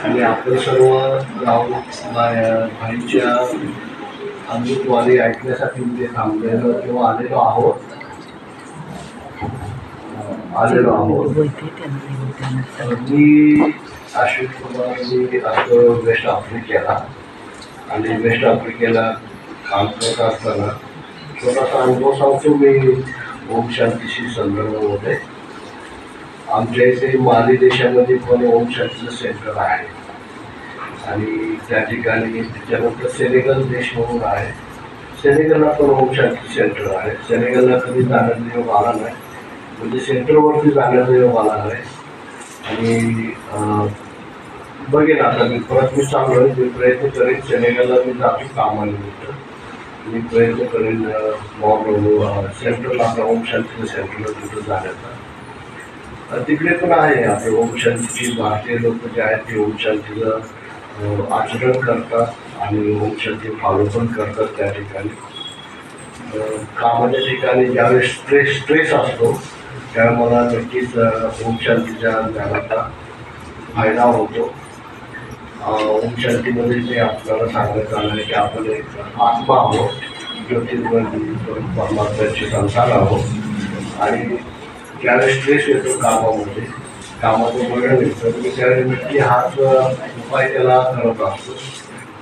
आणि आपण सर्व जाऊन भाईंच्या अमृतवाणी ऐकण्यासाठी इथे थांबलेलो किंवा आलेलो आहोत. मी अश्विन कुमार, मी असतो वेस्ट आफ्रिकेला, आणि वेस्ट आफ्रिकेला काम करत असताना छोटासा अनुभव सांगतो मी ओम शांतीशी संदर्भामध्ये. आमच्या इथे माली देशामध्ये पण ओम शांतीचं सेंटर आहे, आणि त्या ठिकाणी त्याच्यानंतर सेनेगल देश म्हणून आहे. सेनेगलला पण ओम शांती सेंटर आहे. सेनेगलला कधी जाण्याचा योग आला नाही, म्हणजे सेंटरवरती जाण्याचा योग आला नाही. आणि बघेन आता मी चांगलं मी प्रयत्न करेन. सेनेगलला मी जातो कामानिमित्त, मी प्रयत्न करेन सेंटरला, आपल्या ओम शांतीचं सेंटरला तिथं जाण्याचा. तिकडे पण आहे आपले ओम शांतीची भारतीय लोक जे आहेत ते ओम शांतीचं आचरण करतात आणि ओम शांती फॉलो पण करतात. त्या ठिकाणी कामाच्या ठिकाणी ज्यावेळेस स्ट्रेस असतो त्यावेळी मला नक्कीच ओम शांतीच्या ज्ञानाचा फायदा होतो. ओम शांतीमध्ये जे आपल्याला सांगण्यात आलं आहे की आपण एक आत्मा आहोत, ज्योतिर्मयी परमात्म्याचे संसार आहोत. आणि ज्यावेळेस स्ट्रेस येतो कामाचं बळण येतं, मी त्यावेळेस नक्की हाच उपाय त्याला करत असतो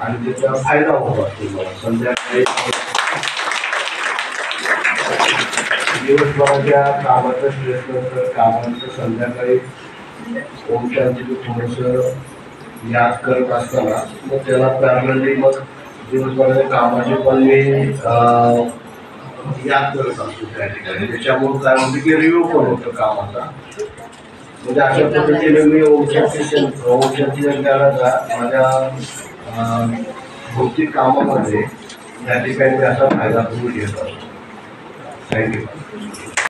आणि त्याचा फायदा होत असतो मला. संध्याकाळी दिवसभराच्या कामाच्या स्ट्रेसनंतर कामानंतर संध्याकाळी ओम शांतीचं थोडंसं याद करत असताना मग त्याला पॅरलली मग दिवसभराच्या कामाचे पण मी याद करत असतो त्या ठिकाणी. त्याच्यामुळे काय होतं की रिव्ह्यू पण होतं कामाचा. म्हणजे अशा पद्धतीने मी ओम शांती ज्ञानाचा माझ्या भौतिक कामामध्ये या ठिकाणी असा फायदा करून घेत असतो. थँक्यू.